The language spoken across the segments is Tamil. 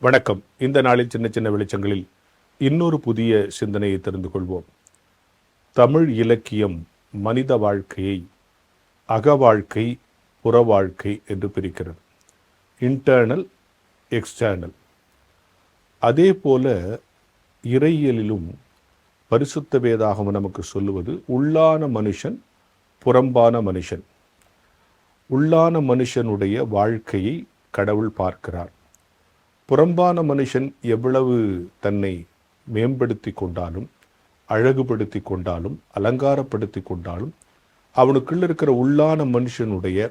வணக்கம். இந்த நாளில் சின்ன சின்ன வெளிச்சங்களில் இன்னொரு புதிய சிந்தனையை தெரிந்து கொள்வோம். தமிழ் இலக்கியம் மனித வாழ்க்கையை அக வாழ்க்கை, புற வாழ்க்கை என்று பிரிக்கிறது. Internal, external. அதே போல இறையியலிலும் பரிசுத்த வேதாகமம் நமக்கு சொல்லுவது உள்ளான மனுஷன், புறம்பான மனுஷன். உள்ளான மனுஷனுடைய வாழ்க்கையை கடவுள் பார்க்கிறார். புறம்பான மனுஷன் எவ்வளவு தன்னை மேம்படுத்தி கொண்டாலும், அழகுபடுத்தி கொண்டாலும், அலங்காரப்படுத்தி கொண்டாலும், அவனுக்குள்ள இருக்கிற உள்ளான மனுஷனுடைய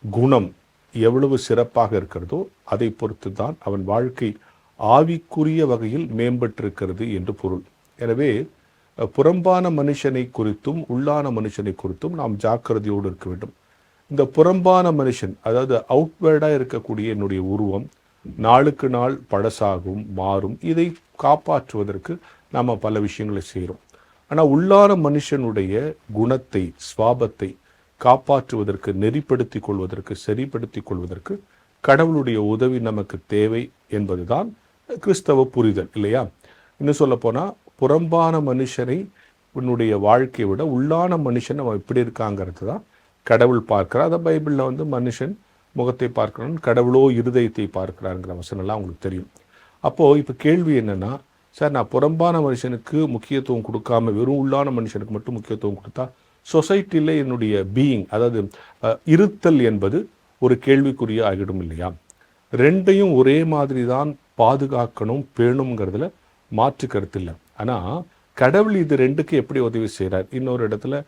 குணம் எவ்வளவு சிறப்பாக இருக்கிறதோ அதை பொறுத்து தான் அவன் வாழ்க்கை ஆவிக்குரிய வகையில் மேம்பட்டிருக்கிறது என்று பொருள். எனவே புறம்பான மனுஷனை குறித்தும் உள்ளான மனுஷனை குறித்தும் நாம் ஜாக்கிரதையோடு இருக்க வேண்டும். இந்த புறம்பான மனுஷன், அதாவது அவுட்வேர்டாக இருக்கக்கூடிய என்னுடைய உருவம் நாளுக்கு நாள் பழசாகும், மாறும். இதை காப்பாற்றுவதற்கு நாம் பல விஷயங்களை செய்கிறோம். ஆனால் உள்ளான மனுஷனுடைய குணத்தை, சுவாபத்தை காப்பாற்றுவதற்கு, நெறிப்படுத்திக் கொள்வதற்கு, சரிப்படுத்திக் கொள்வதற்கு கடவுளுடைய உதவி நமக்கு தேவை என்பதுதான் கிறிஸ்தவ புரிதல், இல்லையா? இன்னும் சொல்ல போனால் புறம்பான மனுஷனை உன்னுடைய வாழ்க்கையை விட உள்ளான மனுஷன் அவன் எப்படி இருக்காங்கிறது தான் கடவுள் பார்க்கிறார். அதை பைபிளில் மனுஷன் முகத்தை பார்க்கணும், கடவுளோ இருதயத்தை பார்க்கிறாருங்கிற வசனம்லாம் உங்களுக்கு தெரியும். அப்போது இப்போ கேள்வி என்னென்னா, சார் நான் புறம்பான மனுஷனுக்கு முக்கியத்துவம் கொடுக்காம வெறும் உள்ளான மனுஷனுக்கு மட்டும் முக்கியத்துவம் கொடுத்தா சொசைட்டியில் என்னுடைய பீயிங், அதாவது இருத்தல் என்பது ஒரு கேள்விக்குரிய ஆகிடும் இல்லையா? ரெண்டையும் ஒரே மாதிரி தான் பாதுகாக்கணும், பேணுங்கிறதுல மாற்று கருத்து இல்லை. ஆனால் கடவுள் இது ரெண்டுக்கு எப்படி உதவி செய்கிறார்? இன்னொரு இடத்துல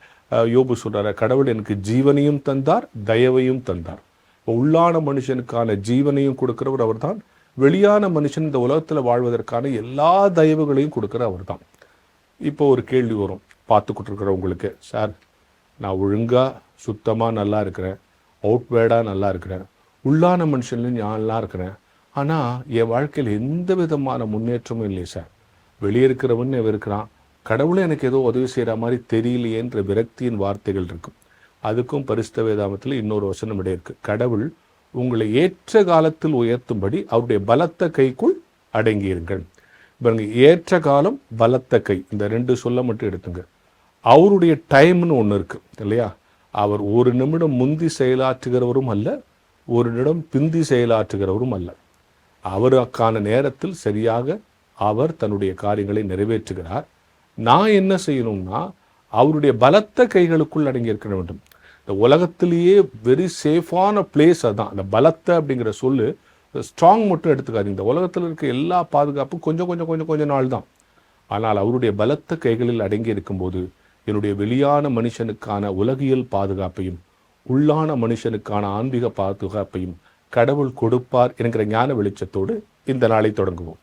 யோபு சொல்கிறார், கடவுள் எனக்கு ஜீவனையும் தந்தார், தயவையும் தந்தார். உள்ளான மனுஷனுக்கான ஜீவனையும் கொடுக்கிறவர் அவர் தான், வெளியான மனுஷன் இந்த உலகத்தில் வாழ்வதற்கான எல்லா தயவுகளையும் கொடுக்குற அவர் தான். இப்போ ஒரு கேள்வி வரும் பார்த்துக்கிட்டு இருக்கிறவங்களுக்கு, சார் நான் ஒழுங்காக சுத்தமாக நல்லா இருக்கிறேன், அவுட்வேர்டாக நல்லா இருக்கிறேன், உள்ளான மனுஷன்லையும் நான் நல்லா இருக்கிறேன், ஆனால் என் வாழ்க்கையில் எந்த விதமான முன்னேற்றமும் இல்லை சார், வெளியே இருக்கிறவன் இருக்கிறான், கடவுளே எனக்கு ஏதோ உதவி செய்கிற மாதிரி தெரியலையேன்ற விரக்தியின் வார்த்தைகள் இருக்கும். அதுக்கும் பரிசுத்த வேதாகமத்தில் இன்னொரு வசனம் இடையே இருக்கு. கடவுள் உங்களை ஏற்ற காலத்தில் உயர்த்தும்படி அவருடைய பலத்த கைக்குள் அடங்கியிருங்கள். பாருங்க, ஏற்ற காலம், பலத்த கை, இந்த ரெண்டு சொல்ல மட்டும் எடுத்துங்க. அவருடைய டைம்னு ஒன்று இருக்கு இல்லையா? அவர் ஒரு நிமிடம் முந்தி செயலாற்றுகிறவரும் அல்ல, ஒரு நிமிடம் பிந்தி செயலாற்றுகிறவரும் அல்ல. அவருக்கான நேரத்தில் சரியாக அவர் தன்னுடைய காரியங்களை நிறைவேற்றுகிறார். நான் என்ன செய்யணும்னா அவருடைய பலத்த கைகளுக்குள் அடங்கி இருக்க வேண்டும். இந்த உலகத்திலேயே வெரி சேஃபான பிளேஸ் அதுதான். அந்த பலத்த அப்படிங்கிற சொல்லு ஸ்ட்ராங் மட்டும் எடுத்துக்காது. இந்த உலகத்தில் இருக்க எல்லா பாதுகாப்பும் கொஞ்சம் நாள் தான். ஆனால் அவருடைய பலத்த கைகளில் அடங்கி இருக்கும்போது என்னுடைய வெளியான மனுஷனுக்கான உலகியல் பாதுகாப்பையும் உள்ளான மனுஷனுக்கான ஆன்மீக பாதுகாப்பையும் கடவுள் கொடுப்பார் என்கிற ஞான வெளிச்சத்தோடு இந்த நாளை தொடங்குவோம்.